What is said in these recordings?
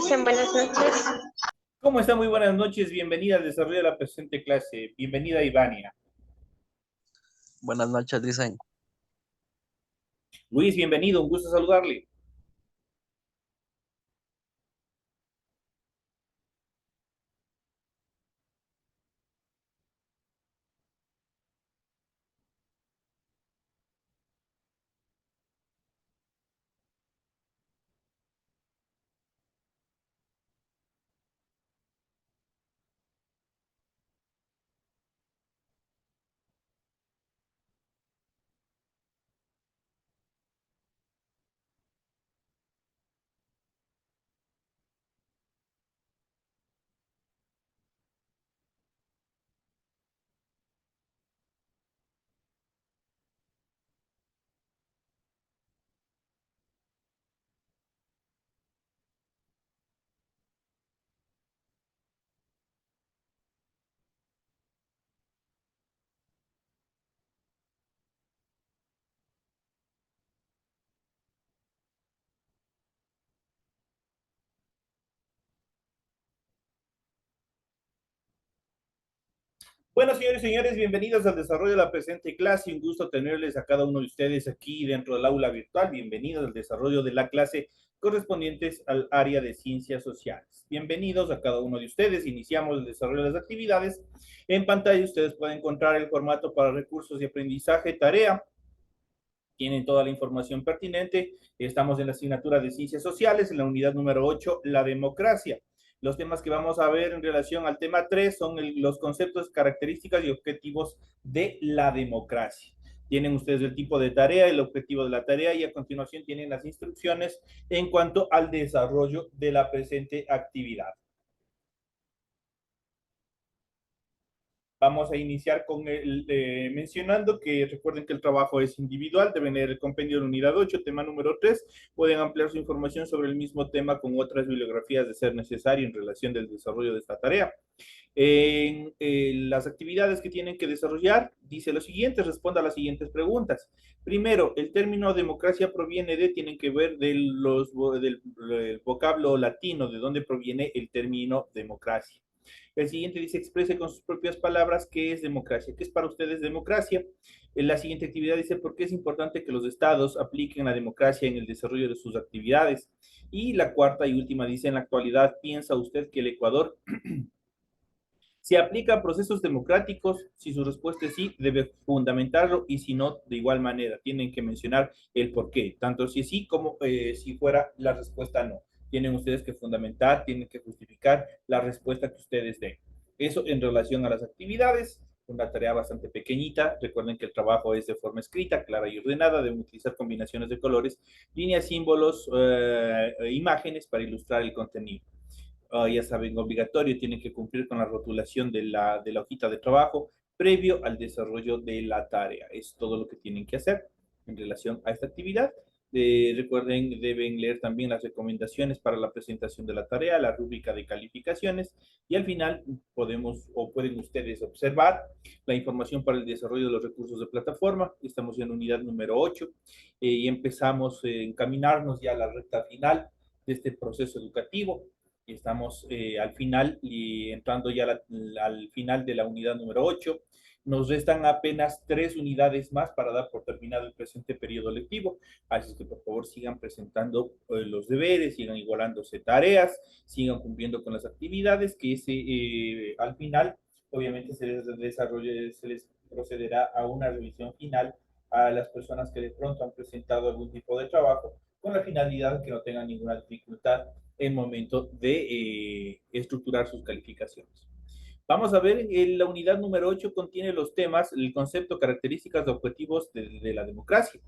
Dicen buenas noches. ¿Cómo está? Muy buenas noches. Bienvenida al desarrollo de la presente clase. Bienvenida, Ivania. Buenas noches, dicen. Luis, bienvenido. Un gusto saludarle. Bueno, señores y señores, bienvenidos al desarrollo de la presente clase. Un gusto tenerles a cada uno de ustedes aquí dentro del aula virtual. Bienvenidos al desarrollo de la clase correspondientes al área de ciencias sociales. Bienvenidos a cada uno de ustedes. Iniciamos el desarrollo de las actividades. En pantalla ustedes pueden encontrar el formato para recursos de aprendizaje, tarea. Tienen toda la información pertinente. Estamos en la asignatura de Ciencias Sociales, en la unidad número 8, la democracia. Los temas que vamos a ver en relación al tema 3 son los conceptos, características y objetivos de la democracia. Tienen ustedes el tipo de tarea, el objetivo de la tarea y a continuación tienen las instrucciones en cuanto al desarrollo de la presente actividad. Vamos a iniciar con mencionando que recuerden que el trabajo es individual, deben leer el compendio de la unidad 8, tema número 3. Pueden ampliar su información sobre el mismo tema con otras bibliografías de ser necesario en relación del desarrollo de esta tarea. En las actividades que tienen que desarrollar, dice lo siguiente, responda a las siguientes preguntas. Primero, el término democracia proviene de, tienen que ver del vocablo latino, de dónde proviene el término democracia. El siguiente dice, exprese con sus propias palabras qué es democracia. ¿Qué es para ustedes democracia? En la siguiente actividad dice, ¿por qué es importante que los estados apliquen la democracia en el desarrollo de sus actividades? Y la cuarta y última dice, en la actualidad, ¿piensa usted que el Ecuador se aplica a procesos democráticos? Si su respuesta es sí, debe fundamentarlo y si no, de igual manera, tienen que mencionar el por qué, tanto si sí como si fuera la respuesta no. Tienen ustedes que fundamentar, tienen que justificar la respuesta que ustedes den. Eso en relación a las actividades, una tarea bastante pequeñita. Recuerden que el trabajo es de forma escrita, clara y ordenada. Deben utilizar combinaciones de colores, líneas, símbolos, imágenes para ilustrar el contenido. Ya saben, obligatorio, tienen que cumplir con la rotulación de la hojita de trabajo previo al desarrollo de la tarea. Es todo lo que tienen que hacer en relación a esta actividad. Recuerden, deben leer también las recomendaciones para la presentación de la tarea, la rúbrica de calificaciones y al final podemos o pueden ustedes observar la información para el desarrollo de los recursos de plataforma. Estamos en unidad número 8 y empezamos a encaminarnos ya a la recta final de este proceso educativo. Estamos al final y entrando ya al final de la unidad número 8. Nos restan apenas 3 unidades más para dar por terminado el presente periodo lectivo. Así que por favor sigan presentando los deberes, sigan igualándose tareas, sigan cumpliendo con las actividades, que al final obviamente se les procederá a una revisión final a las personas que de pronto han presentado algún tipo de trabajo con la finalidad de que no tengan ninguna dificultad en momento de estructurar sus calificaciones. Vamos a ver, la unidad número 8 contiene los temas, el concepto, características, objetivos de la democracia,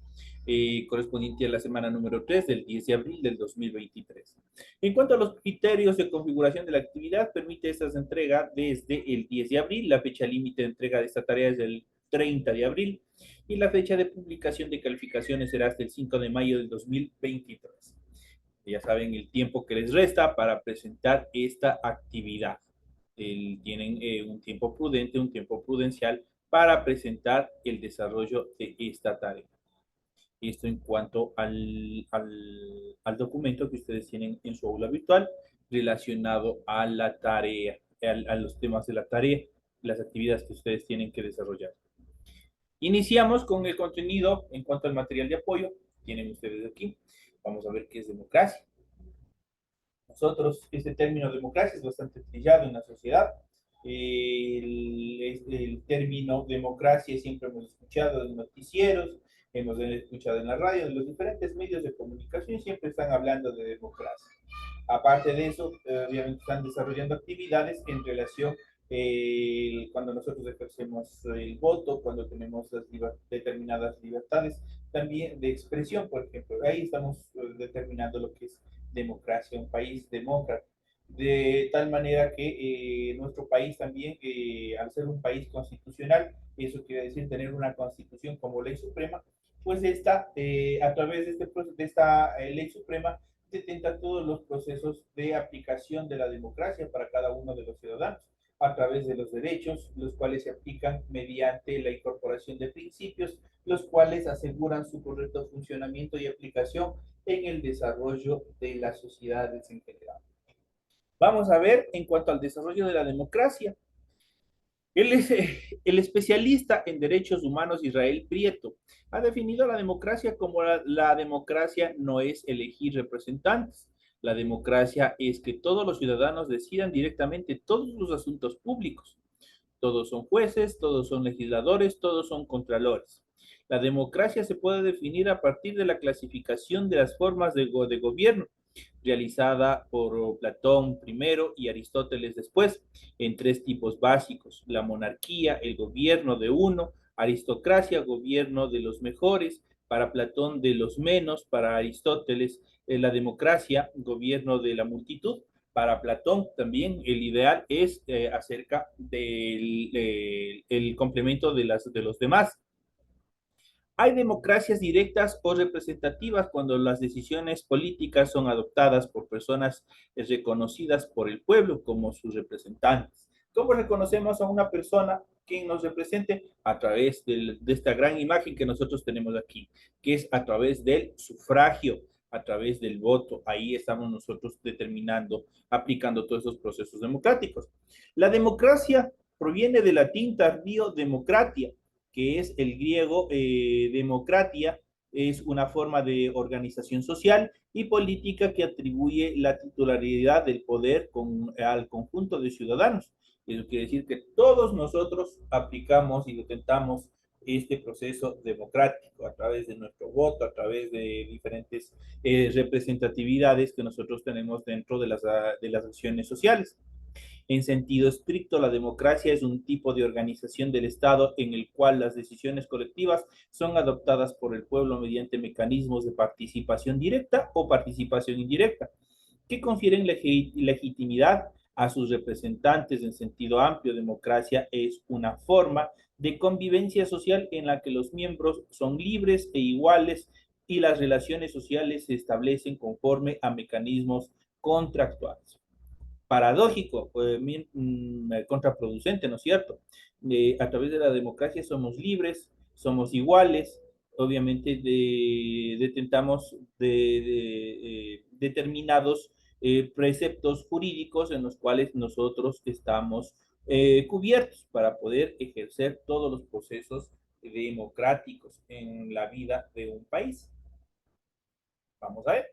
correspondiente a la semana número 3 del 10 de abril del 2023. En cuanto a los criterios de configuración de la actividad, permite esta entrega desde el 10 de abril, la fecha límite de entrega de esta tarea es del 30 de abril y la fecha de publicación de calificaciones será hasta el 5 de mayo del 2023. Ya saben el tiempo que les resta para presentar esta actividad. Tienen un tiempo prudente, un tiempo prudencial para presentar el desarrollo de esta tarea. Esto en cuanto al documento que ustedes tienen en su aula virtual. relacionado a la tarea, a los temas de la tarea, las actividades que ustedes tienen que desarrollar. Iniciamos con el contenido en cuanto al material de apoyo. Tienen ustedes aquí. Vamos a ver qué es democracia. Nosotros, este término democracia es bastante trillado en la sociedad. El término democracia siempre hemos escuchado en noticieros, hemos escuchado en la radio, en los diferentes medios de comunicación siempre están hablando de democracia. Aparte de eso, obviamente están desarrollando actividades en relación cuando nosotros ejercemos el voto, cuando tenemos las determinadas libertades, también de expresión, por ejemplo. Ahí estamos determinando lo que es democracia, un país demócrata. De tal manera que nuestro país también, al ser un país constitucional, eso quiere decir tener una constitución como ley suprema, pues a través de esta ley suprema detenta todos los procesos de aplicación de la democracia para cada uno de los ciudadanos a través de los derechos, los cuales se aplican mediante la incorporación de principios, los cuales aseguran su correcto funcionamiento y aplicación en el desarrollo de las sociedades en general. Vamos a ver en cuanto al desarrollo de la democracia. El especialista en derechos humanos Israel Prieto ha definido la democracia como la democracia no es elegir representantes. La democracia es que todos los ciudadanos decidan directamente todos los asuntos públicos. Todos son jueces, todos son legisladores, todos son contralores. La democracia se puede definir a partir de la clasificación de las formas de gobierno realizada por Platón primero y Aristóteles después, en tres tipos básicos: la monarquía, el gobierno de uno; aristocracia, gobierno de los mejores; para Platón de los menos; para Aristóteles la democracia, gobierno de la multitud. Para Platón también el ideal es acerca del el complemento de los demás. Hay democracias directas o representativas cuando las decisiones políticas son adoptadas por personas reconocidas por el pueblo como sus representantes. ¿Cómo reconocemos a una persona que nos represente? A través de esta gran imagen que nosotros tenemos aquí, que es a través del sufragio, a través del voto. Ahí estamos nosotros determinando, aplicando todos esos procesos democráticos. La democracia proviene del latín tardío democratia, que es el griego democratia, es una forma de organización social y política que atribuye la titularidad del poder al conjunto de ciudadanos. Eso quiere decir que todos nosotros aplicamos y detentamos este proceso democrático a través de nuestro voto, a través de diferentes representatividades que nosotros tenemos dentro de las acciones sociales. En sentido estricto, la democracia es un tipo de organización del Estado en el cual las decisiones colectivas son adoptadas por el pueblo mediante mecanismos de participación directa o participación indirecta, que confieren legitimidad a sus representantes. En sentido amplio. Democracia es una forma de convivencia social en la que los miembros son libres e iguales y las relaciones sociales se establecen conforme a mecanismos contractuales. Paradójico, contraproducente, ¿no es cierto? A través de la democracia somos libres, somos iguales, obviamente detentamos determinados preceptos jurídicos en los cuales nosotros estamos cubiertos para poder ejercer todos los procesos democráticos en la vida de un país. Vamos a ver.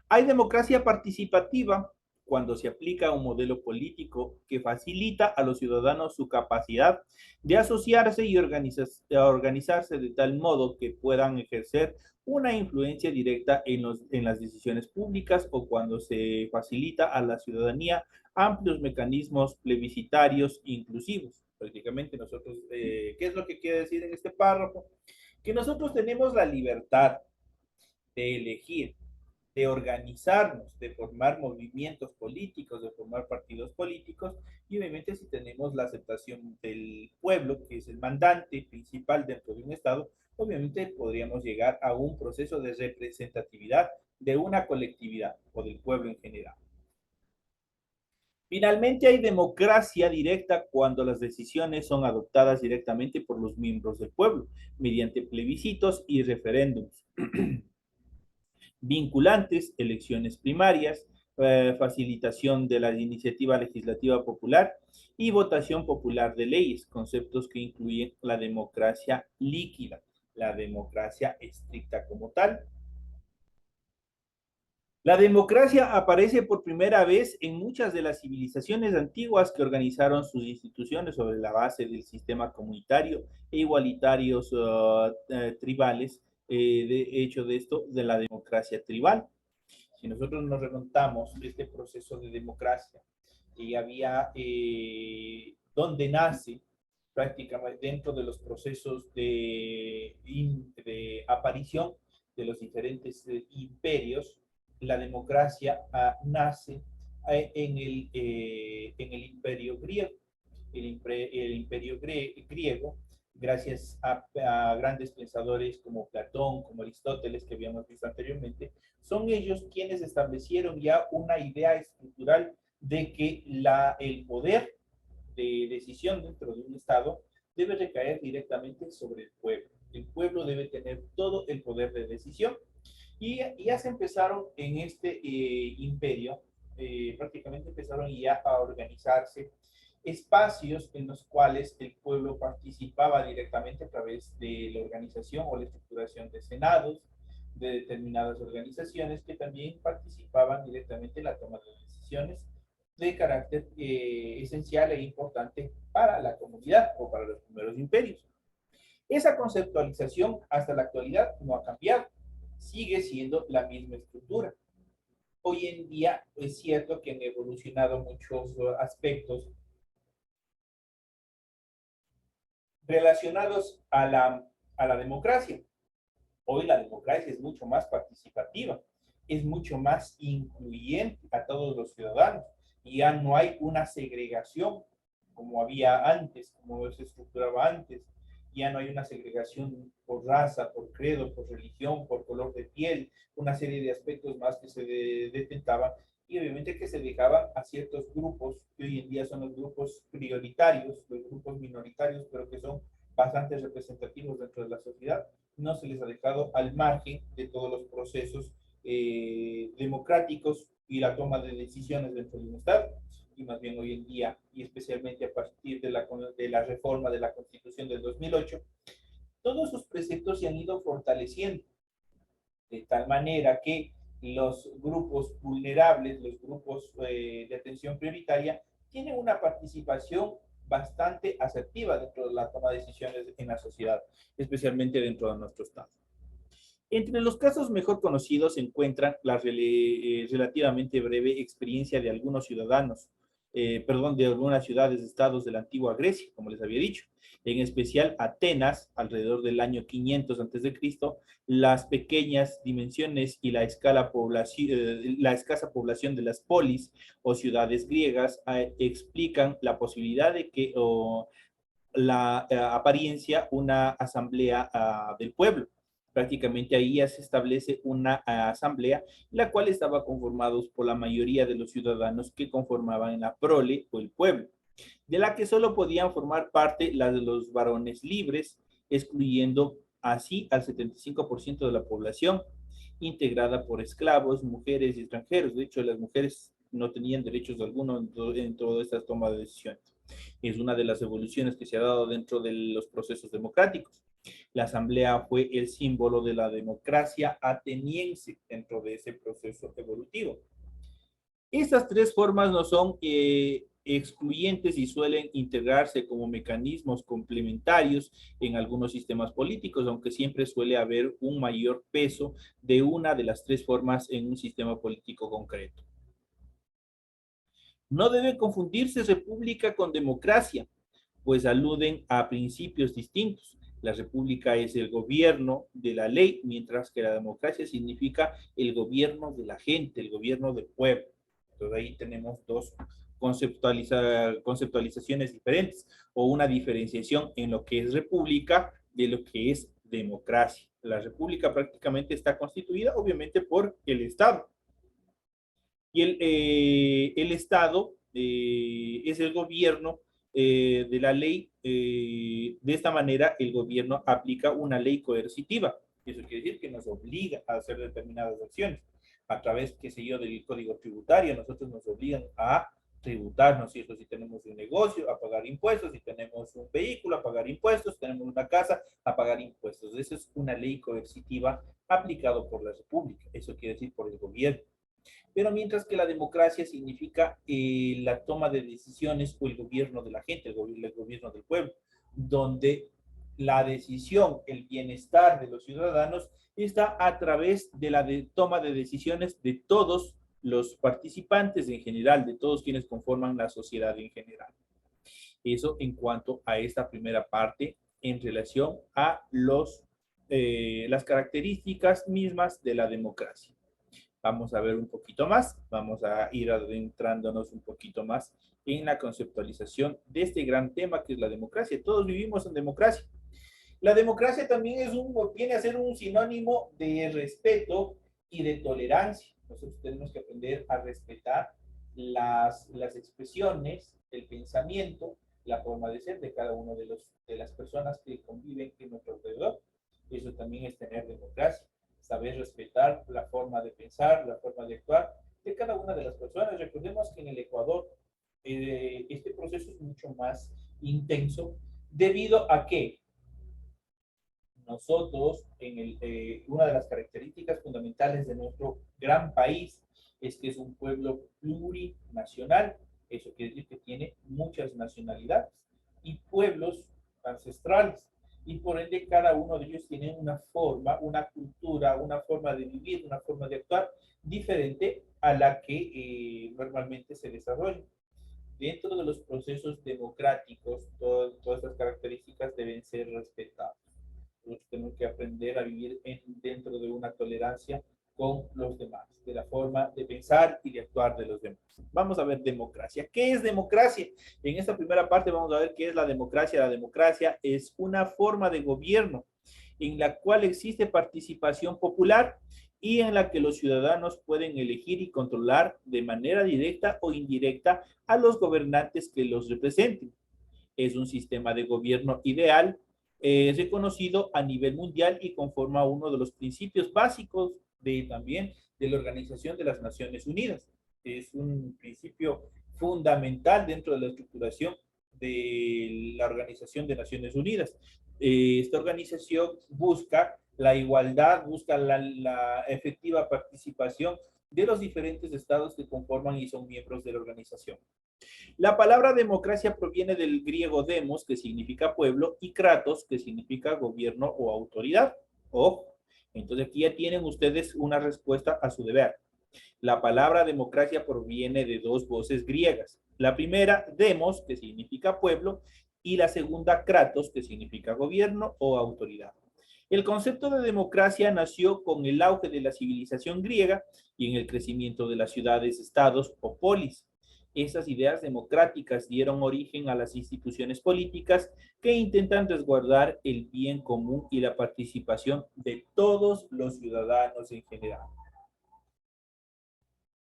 Hay democracia participativa cuando se aplica un modelo político que facilita a los ciudadanos su capacidad de asociarse y organizarse de tal modo que puedan ejercer una influencia directa en las decisiones públicas, o cuando se facilita a la ciudadanía amplios mecanismos plebiscitarios inclusivos. Prácticamente nosotros, ¿qué es lo que quiere decir en este párrafo? Que nosotros tenemos la libertad de elegir, de organizarnos, de formar movimientos políticos, de formar partidos políticos, y obviamente si tenemos la aceptación del pueblo, que es el mandante principal dentro de un Estado, obviamente podríamos llegar a un proceso de representatividad de una colectividad o del pueblo en general. Finalmente, hay democracia directa cuando las decisiones son adoptadas directamente por los miembros del pueblo, mediante plebiscitos y referéndums vinculantes, elecciones primarias, facilitación de la iniciativa legislativa popular y votación popular de leyes, conceptos que incluyen la democracia líquida, la democracia estricta como tal. La democracia aparece por primera vez en muchas de las civilizaciones antiguas que organizaron sus instituciones sobre la base del sistema comunitario e igualitarios tribales, de hecho de esto, de la democracia tribal. Si nosotros nos remontamos este proceso de democracia, y había donde nace prácticamente dentro de los procesos de aparición de los diferentes imperios, la democracia nace en el imperio griego. El imperio griego, gracias a grandes pensadores como Platón, como Aristóteles, que habíamos visto anteriormente, son ellos quienes establecieron ya una idea estructural de que el poder de decisión dentro de un Estado debe recaer directamente sobre el pueblo. El pueblo debe tener todo el poder de decisión. Y ya se empezaron en este imperio, prácticamente empezaron ya a organizarse espacios en los cuales el pueblo participaba directamente a través de la organización o la estructuración de senados, de determinadas organizaciones que también participaban directamente en la toma de decisiones de carácter esencial e importante para la comunidad o para los primeros imperios. Esa conceptualización hasta la actualidad no ha cambiado, sigue siendo la misma estructura. Hoy en día es cierto que han evolucionado muchos aspectos relacionados a la democracia. Hoy la democracia es mucho más participativa, es mucho más incluyente a todos los ciudadanos. Y ya no hay una segregación como había antes, como se estructuraba antes. Ya no hay una segregación por raza, por credo, por religión, por color de piel, una serie de aspectos más que se detentaban y obviamente que se dejaban a ciertos grupos que hoy en día son los grupos prioritarios, los grupos minoritarios, pero que son bastante representativos dentro de la sociedad. No se les ha dejado al margen de todos los procesos democráticos y la toma de decisiones dentro de un Estado. Y más bien hoy en día, y especialmente a partir de la reforma de la Constitución del 2008, todos esos preceptos se han ido fortaleciendo, de tal manera que los grupos vulnerables, los grupos de atención prioritaria, tienen una participación bastante asertiva dentro de la toma de decisiones en la sociedad, especialmente dentro de nuestro Estado. Entre los casos mejor conocidos se encuentra la relativamente breve experiencia de algunos ciudadanos, de algunas ciudades, estados de la antigua Grecia, como les había dicho, en especial Atenas, alrededor del año 500 a.C., las pequeñas dimensiones y la escasa población de las polis o ciudades griegas explican la posibilidad de que la apariencia una asamblea del pueblo. Prácticamente ahí ya se establece una asamblea, la cual estaba conformada por la mayoría de los ciudadanos que conformaban la prole o el pueblo, de la que solo podían formar parte las de los varones libres, excluyendo así al 75% de la población, integrada por esclavos, mujeres y extranjeros. De hecho, las mujeres no tenían derechos alguno en toda esta toma de decisiones. Es una de las evoluciones que se ha dado dentro de los procesos democráticos. La asamblea fue el símbolo de la democracia ateniense dentro de ese proceso evolutivo. Estas tres formas no son excluyentes y suelen integrarse como mecanismos complementarios en algunos sistemas políticos, aunque siempre suele haber un mayor peso de una de las tres formas en un sistema político concreto. No debe confundirse república con democracia, pues aluden a principios distintos. La república es el gobierno de la ley, mientras que la democracia significa el gobierno de la gente, el gobierno del pueblo. Entonces ahí tenemos dos conceptualizaciones diferentes o una diferenciación en lo que es república de lo que es democracia. La república prácticamente está constituida obviamente por el Estado. Y el Estado es el gobierno de la ley. De esta manera, el gobierno aplica una ley coercitiva. Eso quiere decir que nos obliga a hacer determinadas acciones. a través, qué sé yo, del código tributario. Nosotros nos obligan a tributar, ¿no es cierto? Si tenemos un negocio, a pagar impuestos, si tenemos un vehículo, a pagar impuestos, si tenemos una casa, a pagar impuestos. Esa es una ley coercitiva aplicado por la República. Eso quiere decir por el gobierno. Pero mientras que la democracia significa la toma de decisiones o el gobierno de la gente, el gobierno del pueblo, donde la decisión, el bienestar de los ciudadanos está a través de la toma de decisiones de todos los participantes en general, de todos quienes conforman la sociedad en general. Eso en cuanto a esta primera parte en relación a las características mismas de la democracia. Vamos a ver un poquito más, vamos a ir adentrándonos un poquito más en la conceptualización de este gran tema que es la democracia. Todos vivimos en democracia. La democracia también viene a ser un sinónimo de respeto y de tolerancia. Nosotros tenemos que aprender a respetar las expresiones, el pensamiento, la forma de ser de cada uno de las personas que conviven en nuestro alrededor. Eso también es tener democracia, saber respetar la forma de pensar, la forma de actuar de cada una de las personas. Recordemos que en el Ecuador este proceso es mucho más intenso debido a que nosotros, una de las características fundamentales de nuestro gran país es que es un pueblo plurinacional. Eso quiere decir que tiene muchas nacionalidades y pueblos ancestrales. Y por ende, cada uno de ellos tiene una forma, una cultura, una forma de vivir, una forma de actuar diferente a la que normalmente se desarrolla. Dentro de los procesos democráticos, todas estas características deben ser respetadas. Nosotros tenemos que aprender a vivir dentro de una tolerancia con los demás, de la forma de pensar y de actuar de los demás. Vamos a ver democracia. ¿Qué es democracia? En esta primera parte vamos a ver qué es la democracia. La democracia es una forma de gobierno en la cual existe participación popular y en la que los ciudadanos pueden elegir y controlar de manera directa o indirecta a los gobernantes que los representen. Es un sistema de gobierno ideal es reconocido a nivel mundial y conforma uno de los principios básicos también de la Organización de las Naciones Unidas. Es un principio fundamental dentro de la estructuración de la Organización de Naciones Unidas. Esta organización busca la igualdad, busca la efectiva participación de los diferentes estados que conforman y son miembros de la organización. La palabra democracia proviene del griego demos, que significa pueblo, y kratos, que significa gobierno o autoridad. Ojo, entonces aquí ya tienen ustedes una respuesta a su deber. La palabra democracia proviene de dos voces griegas. La primera, demos, que significa pueblo, y la segunda, kratos, que significa gobierno o autoridad. El concepto de democracia nació con el auge de la civilización griega y en el crecimiento de las ciudades, estados o polis. Esas ideas democráticas dieron origen a las instituciones políticas que intentan resguardar el bien común y la participación de todos los ciudadanos en general.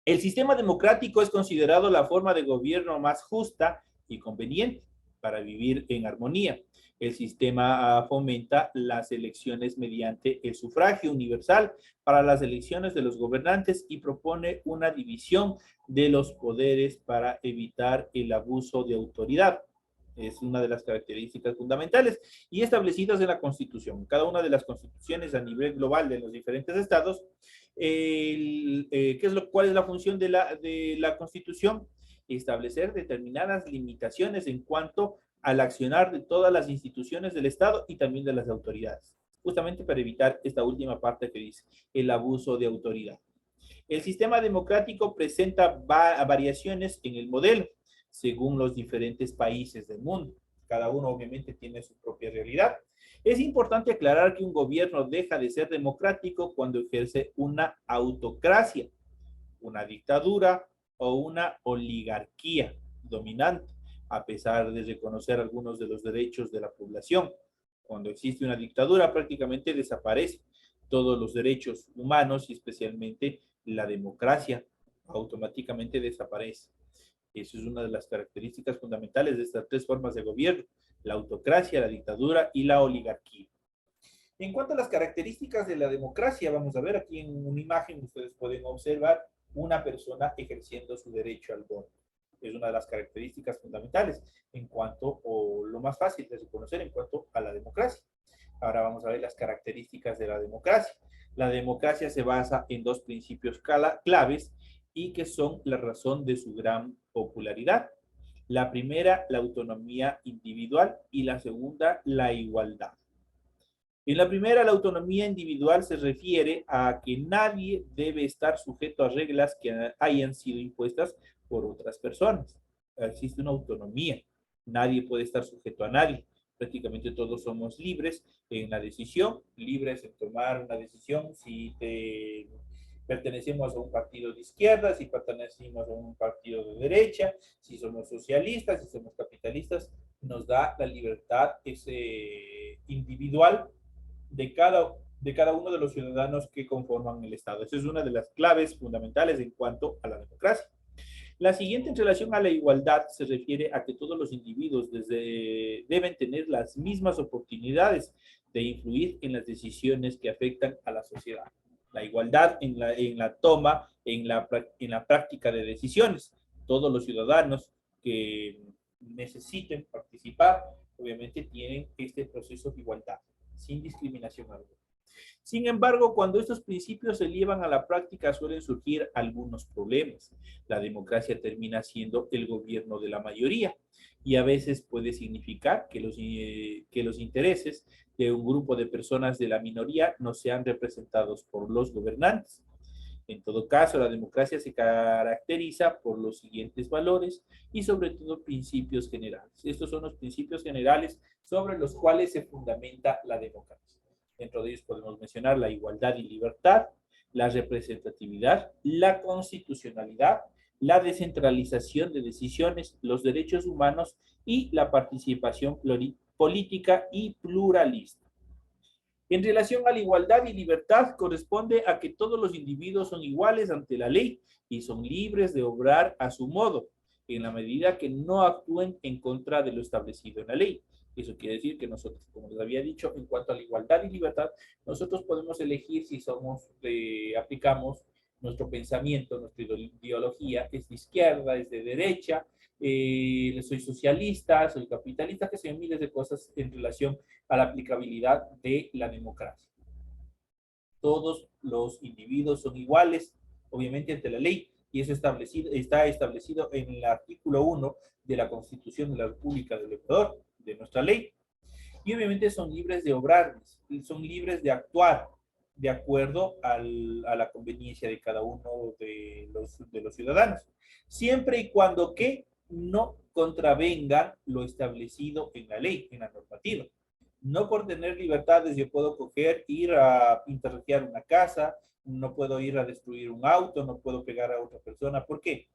El sistema democrático es considerado la forma de gobierno más justa y conveniente para vivir en armonía. El sistema fomenta las elecciones mediante el sufragio universal para las elecciones de los gobernantes y propone una división de los poderes para evitar el abuso de autoridad. Es una de las características fundamentales y establecidas en la Constitución. Cada una de las constituciones a nivel global de los diferentes estados, ¿cuál es la función de la Constitución? Establecer determinadas limitaciones en cuanto al accionar de todas las instituciones del Estado y también de las autoridades, justamente para evitar esta última parte que dice, el abuso de autoridad. El sistema democrático presenta variaciones en el modelo según los diferentes países del mundo. Cada uno obviamente tiene su propia realidad. Es importante aclarar que un gobierno deja de ser democrático cuando ejerce una autocracia, una dictadura o una oligarquía dominante, a pesar de reconocer algunos de los derechos de la población. Cuando existe una dictadura, prácticamente desaparecen todos los derechos humanos y especialmente la democracia automáticamente desaparece. Eso es una de las características fundamentales de estas tres formas de gobierno: la autocracia, la dictadura y la oligarquía. En cuanto a las características de la democracia, vamos a ver aquí en una imagen, ustedes pueden observar una persona ejerciendo su derecho al voto. Es una de las características fundamentales en cuanto, o lo más fácil de reconocer en cuanto a la democracia. Ahora vamos a ver las características de la democracia. La democracia se basa en dos principios claves y que son la razón de su gran popularidad. La primera, la autonomía individual, y la segunda, la igualdad. En la primera, la autonomía individual se refiere a que nadie debe estar sujeto a reglas que hayan sido impuestas por otras personas. Existe una autonomía. Nadie puede estar sujeto a nadie. Prácticamente todos somos libres en la decisión, libres en tomar una decisión si pertenecemos a un partido de izquierda, si pertenecemos a un partido de derecha, si somos socialistas, si somos capitalistas, nos da la libertad individual de cada uno de los ciudadanos que conforman el Estado. Esa es una de las claves fundamentales en cuanto a la democracia. La siguiente, en relación a la igualdad, se refiere a que todos los individuos deben tener las mismas oportunidades de influir en las decisiones que afectan a la sociedad. La igualdad en la toma, en la práctica de decisiones. Todos los ciudadanos que necesiten participar, obviamente tienen este proceso de igualdad, sin discriminación alguna. Sin embargo, cuando estos principios se llevan a la práctica suelen surgir algunos problemas. La democracia termina siendo el gobierno de la mayoría y a veces puede significar que los intereses de un grupo de personas de la minoría no sean representados por los gobernantes. En todo caso, la democracia se caracteriza por los siguientes valores y sobre todo principios generales. Estos son los principios generales sobre los cuales se fundamenta la democracia. Dentro de ellos podemos mencionar la igualdad y libertad, la representatividad, la constitucionalidad, la descentralización de decisiones, los derechos humanos y la participación política y pluralista. En relación a la igualdad y libertad, corresponde a que todos los individuos son iguales ante la ley y son libres de obrar a su modo, en la medida que no actúen en contra de lo establecido en la ley. Eso quiere decir que nosotros, como les había dicho, en cuanto a la igualdad y libertad, nosotros podemos elegir si aplicamos nuestro pensamiento, nuestra ideología, es de izquierda, es de derecha, soy socialista, soy capitalista, que son miles de cosas en relación a la aplicabilidad de la democracia. Todos los individuos son iguales, obviamente, ante la ley, y eso está establecido en el artículo 1 de la Constitución de la República del Ecuador, de nuestra ley. Y obviamente son libres de obrar, son libres de actuar de acuerdo a la conveniencia de cada uno de los ciudadanos, siempre y cuando que no contravengan lo establecido en la ley, en la normativa. No por tener libertades yo puedo ir a interrogar una casa, no puedo ir a destruir un auto, no puedo pegar a otra persona. ¿Por qué?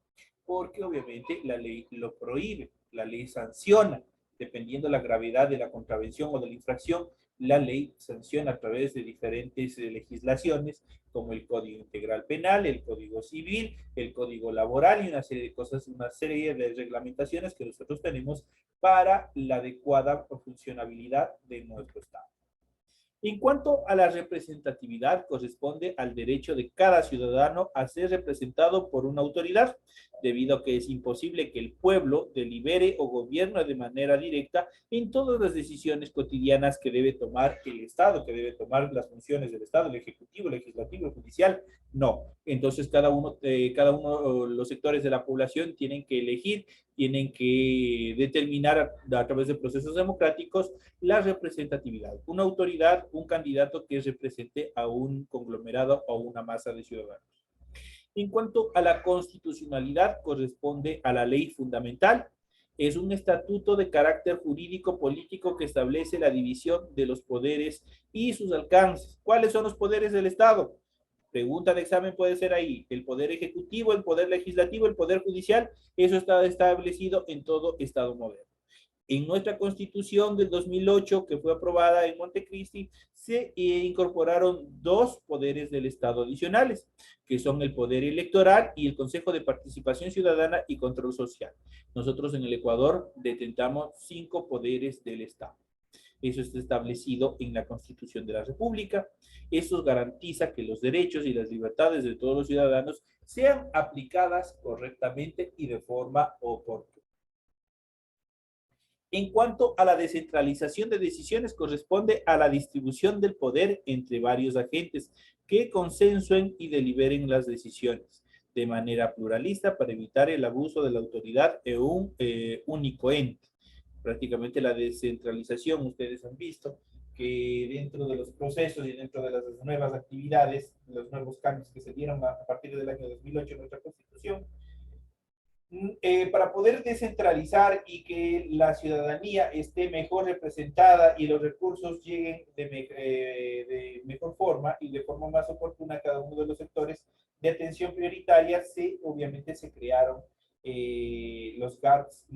Porque obviamente la ley lo prohíbe, la ley sanciona, dependiendo de la gravedad de la contravención o de la infracción, la ley sanciona a través de diferentes legislaciones, como el Código Integral Penal, el Código Civil, el Código Laboral y una serie de cosas, una serie de reglamentaciones que nosotros tenemos para la adecuada funcionabilidad de nuestro Estado. En cuanto a la representatividad, corresponde al derecho de cada ciudadano a ser representado por una autoridad, debido a que es imposible que el pueblo delibere o gobierne de manera directa en todas las decisiones cotidianas que debe tomar el Estado, que debe tomar las funciones del Estado, el Ejecutivo, el Legislativo, el Judicial. No. Entonces, cada uno los sectores de la población tienen que elegir, tienen que determinar a través de procesos democráticos la representatividad. Una autoridad, un candidato que represente a un conglomerado o una masa de ciudadanos. En cuanto a la constitucionalidad, corresponde a la ley fundamental. Es un estatuto de carácter jurídico político que establece la división de los poderes y sus alcances. ¿Cuáles son los poderes del Estado? Pregunta de examen puede ser ahí. El poder ejecutivo, el poder legislativo, el poder judicial. Eso está establecido en todo Estado moderno. En nuestra Constitución del 2008, que fue aprobada en Montecristi, se incorporaron dos poderes del Estado adicionales, que son el poder electoral y el Consejo de Participación Ciudadana y Control Social. Nosotros en el Ecuador detentamos 5 poderes del Estado. Eso está establecido en la Constitución de la República. Eso garantiza que los derechos y las libertades de todos los ciudadanos sean aplicadas correctamente y de forma oportuna. En cuanto a la descentralización de decisiones, corresponde a la distribución del poder entre varios agentes que consensuen y deliberen las decisiones de manera pluralista para evitar el abuso de la autoridad en un único ente. Prácticamente la descentralización, ustedes han visto que dentro de los procesos y dentro de las nuevas actividades, los nuevos cambios que se dieron a partir del año 2008 en nuestra Constitución, para poder descentralizar y que la ciudadanía esté mejor representada y los recursos lleguen de mejor forma y de forma más oportuna a cada uno de los sectores de atención prioritaria, obviamente se crearon los GATS,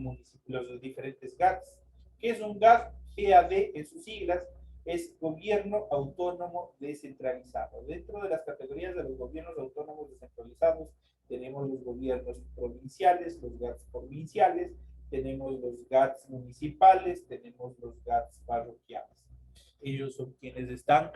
los diferentes GATS. ¿Qué es un GAT? GAD en sus siglas, es Gobierno Autónomo Descentralizado. Dentro de las categorías de los gobiernos autónomos descentralizados, tenemos los gobiernos provinciales, los GATS provinciales, tenemos los GATS municipales, tenemos los GATS parroquiales. Ellos son quienes están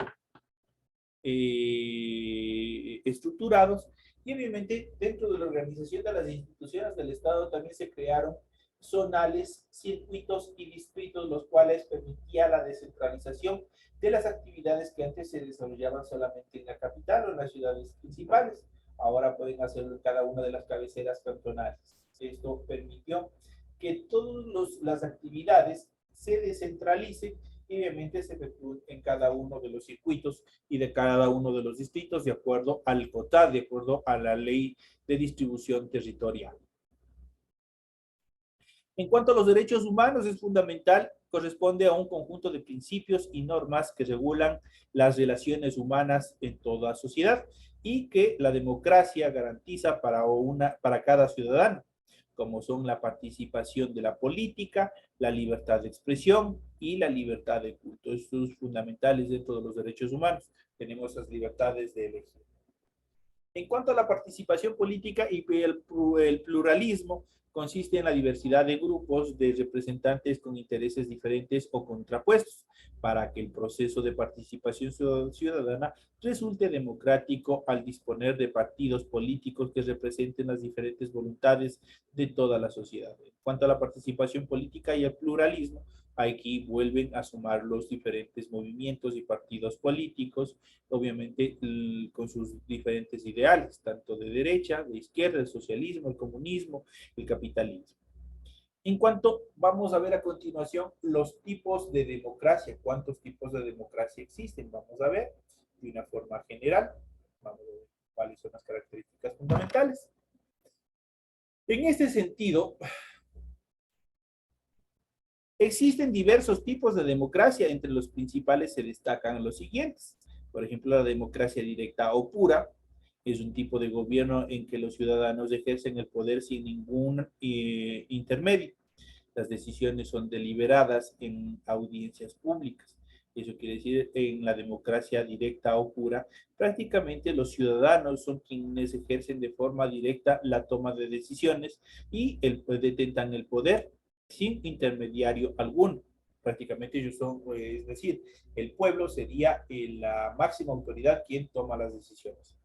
estructurados y obviamente dentro de la organización de las instituciones del Estado también se crearon zonales, circuitos y distritos, los cuales permitía la descentralización de las actividades que antes se desarrollaban solamente en la capital o en las ciudades principales. Ahora pueden hacerlo en cada una de las cabeceras cantonales. Esto permitió que todas las actividades se descentralicen y obviamente se efectúen en cada uno de los circuitos y de cada uno de los distritos de acuerdo al COTAD, de acuerdo a la ley de distribución territorial. En cuanto a los derechos humanos, es fundamental, corresponde a un conjunto de principios y normas que regulan las relaciones humanas en toda sociedad y que la democracia garantiza para cada ciudadano, como son la participación de la política, la libertad de expresión y la libertad de culto. Estos son fundamentales dentro de los derechos humanos. Tenemos las libertades de elegir. En cuanto a la participación política y el pluralismo, consiste en la diversidad de grupos de representantes con intereses diferentes o contrapuestos, para que el proceso de participación ciudadana resulte democrático al disponer de partidos políticos que representen las diferentes voluntades de toda la sociedad. En cuanto a la participación política y el pluralismo, aquí vuelven a sumar los diferentes movimientos y partidos políticos, obviamente con sus diferentes ideales, tanto de derecha, de izquierda, el socialismo, el comunismo, el capitalismo. En cuanto, vamos a ver a continuación los tipos de democracia, cuántos tipos de democracia existen, vamos a ver de una forma general, vamos a ver cuáles son las características fundamentales. En este sentido, existen diversos tipos de democracia, entre los principales se destacan los siguientes. Por ejemplo, la democracia directa o pura es un tipo de gobierno en que los ciudadanos ejercen el poder sin ningún intermedio. Las decisiones son deliberadas en audiencias públicas. Eso quiere decir, en la democracia directa o pura, prácticamente los ciudadanos son quienes ejercen de forma directa la toma de decisiones y detentan el poder sin intermediario alguno. Prácticamente ellos son, es decir, el pueblo sería la máxima autoridad quien toma las decisiones.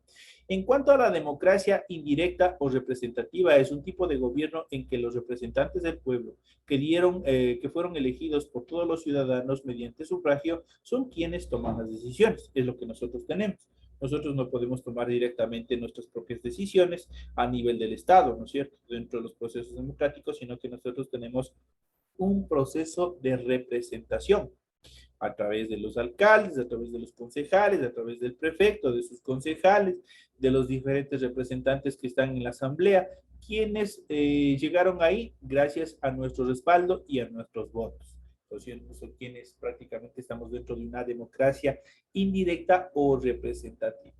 En cuanto a la democracia indirecta o representativa, es un tipo de gobierno en que los representantes del pueblo que fueron elegidos por todos los ciudadanos mediante sufragio son quienes toman las decisiones. Es lo que nosotros tenemos. Nosotros no podemos tomar directamente nuestras propias decisiones a nivel del Estado, ¿no es cierto?, dentro de los procesos democráticos, sino que nosotros tenemos un proceso de representación a través de los alcaldes, a través de los concejales, a través del prefecto, de sus concejales, de los diferentes representantes que están en la asamblea, quienes llegaron ahí gracias a nuestro respaldo y a nuestros votos. Entonces, son quienes prácticamente estamos dentro de una democracia indirecta o representativa.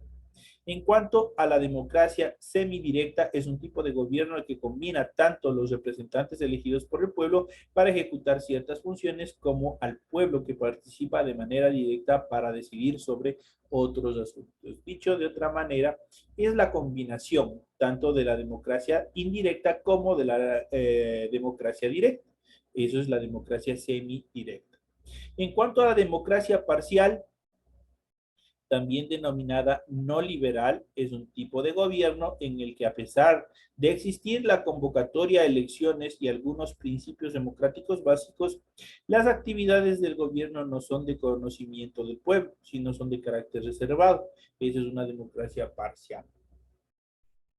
En cuanto a la democracia semidirecta, es un tipo de gobierno que combina tanto los representantes elegidos por el pueblo para ejecutar ciertas funciones como al pueblo que participa de manera directa para decidir sobre otros asuntos. Dicho de otra manera, es la combinación tanto de la democracia indirecta como de la democracia directa. Eso es la democracia semidirecta. En cuanto a la democracia parcial, también denominada no liberal, es un tipo de gobierno en el que, a pesar de existir la convocatoria a elecciones y algunos principios democráticos básicos, las actividades del gobierno no son de conocimiento del pueblo, sino son de carácter reservado. Esa es una democracia parcial.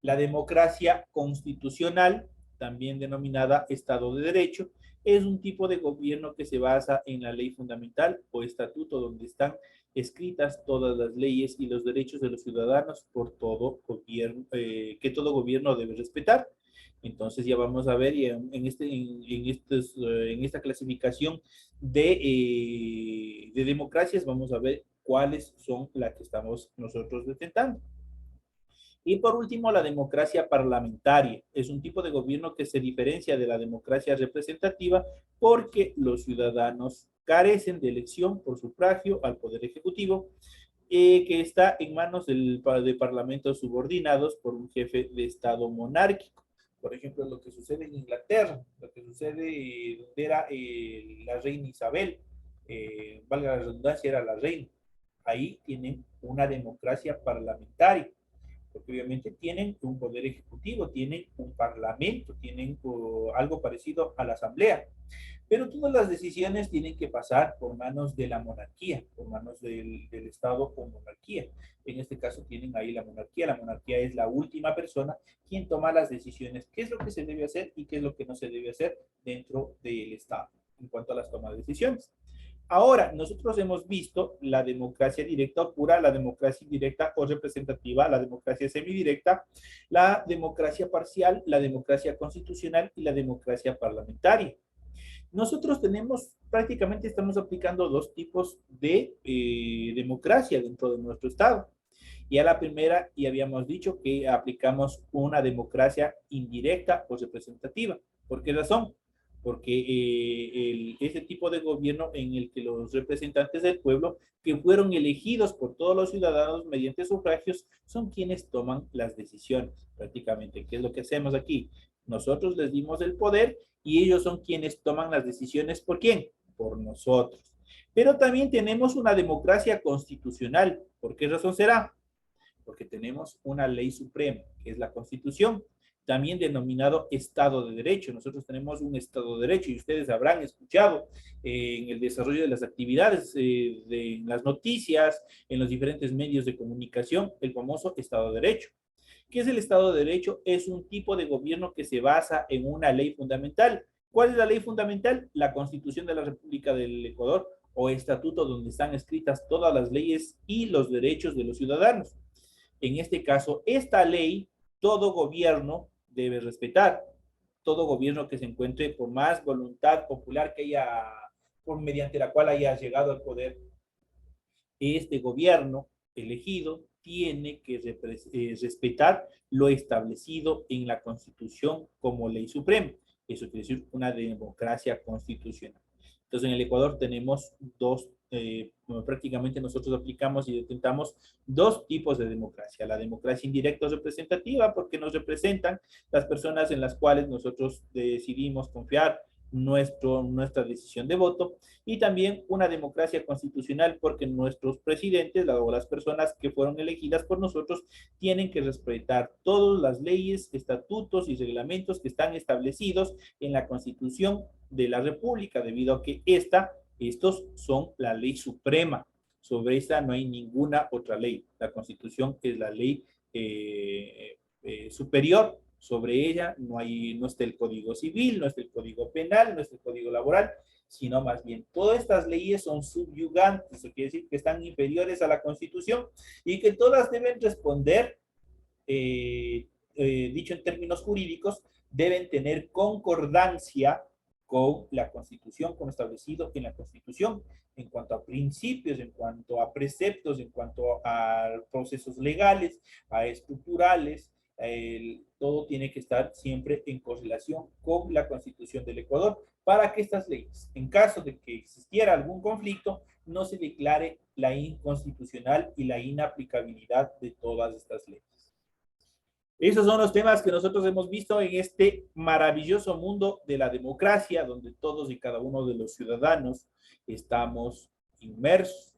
La democracia constitucional, también denominada Estado de Derecho, es un tipo de gobierno que se basa en la ley fundamental o estatuto donde están escritas todas las leyes y los derechos de los ciudadanos por todo gobierno, que todo gobierno debe respetar. Entonces ya vamos a ver en esta clasificación de democracias, vamos a ver cuáles son las que estamos nosotros detentando. Y por último, la democracia parlamentaria. Es un tipo de gobierno que se diferencia de la democracia representativa porque los ciudadanos carecen de elección por sufragio al Poder Ejecutivo, que está en manos de parlamentos subordinados por un jefe de Estado monárquico. Por ejemplo, lo que sucede en Inglaterra, lo que sucede donde era la reina Isabel, valga la redundancia, era la reina. Ahí tienen una democracia parlamentaria porque obviamente tienen un poder ejecutivo, tienen un parlamento, tienen algo parecido a la asamblea, pero todas las decisiones tienen que pasar por manos de la monarquía, por manos del Estado o monarquía. En este caso tienen ahí la monarquía es la última persona quien toma las decisiones, qué es lo que se debe hacer y qué es lo que no se debe hacer dentro del Estado en cuanto a las tomas de decisiones. Ahora, nosotros hemos visto la democracia directa o pura, la democracia indirecta o representativa, la democracia semidirecta, la democracia parcial, la democracia constitucional y la democracia parlamentaria. Nosotros prácticamente estamos aplicando dos tipos de democracia dentro de nuestro Estado. Y a la primera, y habíamos dicho que aplicamos una democracia indirecta o representativa. ¿Por qué razón? Porque ese tipo de gobierno en el que los representantes del pueblo, que fueron elegidos por todos los ciudadanos mediante sufragios, son quienes toman las decisiones, prácticamente. ¿Qué es lo que hacemos aquí? Nosotros les dimos el poder y ellos son quienes toman las decisiones. ¿Por quién? Por nosotros. Pero también tenemos una democracia constitucional. ¿Por qué razón será? Porque tenemos una ley suprema, que es la Constitución, también denominado Estado de Derecho. Nosotros tenemos un Estado de Derecho y ustedes habrán escuchado en el desarrollo de las actividades, en las noticias, en los diferentes medios de comunicación, el famoso Estado de Derecho. ¿Qué es el Estado de Derecho? Es un tipo de gobierno que se basa en una ley fundamental. ¿Cuál es la ley fundamental? La Constitución de la República del Ecuador o estatuto donde están escritas todas las leyes y los derechos de los ciudadanos. En este caso, esta ley, todo gobierno debe respetar. Todo gobierno que se encuentre por más voluntad popular que haya, por mediante la cual haya llegado al poder, este gobierno elegido tiene que respetar lo establecido en la Constitución como ley suprema. Eso quiere decir una democracia constitucional. Entonces, en el Ecuador tenemos prácticamente nosotros aplicamos y detentamos dos tipos de democracia. La democracia indirecta o representativa, porque nos representan las personas en las cuales nosotros decidimos confiar nuestra decisión de voto, y también una democracia constitucional porque nuestros presidentes o las personas que fueron elegidas por nosotros tienen que respetar todas las leyes, estatutos y reglamentos que están establecidos en la Constitución de la República, debido a que estos son la ley suprema. Sobre esta no hay ninguna otra ley. La Constitución es la ley superior. Sobre ella no está el Código Civil, no está el Código Penal, no está el Código Laboral, sino más bien todas estas leyes son subyugantes, eso quiere decir que están inferiores a la Constitución y que todas deben responder, dicho en términos jurídicos, deben tener concordancia con la Constitución, con lo establecido en la Constitución, en cuanto a principios, en cuanto a preceptos, en cuanto a procesos legales, a estructurales. Todo tiene que estar siempre en correlación con la Constitución del Ecuador para que estas leyes, en caso de que existiera algún conflicto, no se declare la inconstitucional y la inaplicabilidad de todas estas leyes. Esos son los temas que nosotros hemos visto en este maravilloso mundo de la democracia, donde todos y cada uno de los ciudadanos estamos inmersos,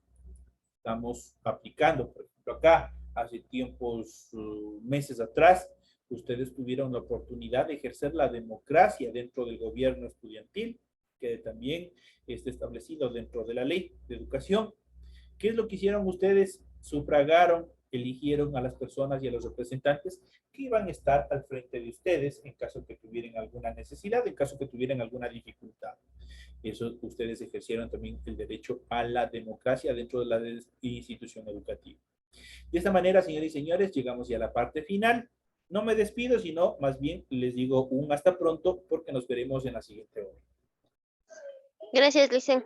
estamos aplicando. Por ejemplo, acá, hace tiempos, meses atrás, ustedes tuvieron la oportunidad de ejercer la democracia dentro del gobierno estudiantil, que también está establecido dentro de la ley de educación. ¿Qué es lo que hicieron ustedes? Sufragaron, eligieron a las personas y a los representantes que iban a estar al frente de ustedes en caso que tuvieran alguna necesidad, en caso que tuvieran alguna dificultad. Eso ustedes ejercieron también el derecho a la democracia dentro de la institución educativa. De esta manera, señores y señores, llegamos ya a la parte final. No me despido, sino más bien les digo un hasta pronto porque nos veremos en la siguiente hora. Gracias, Licen.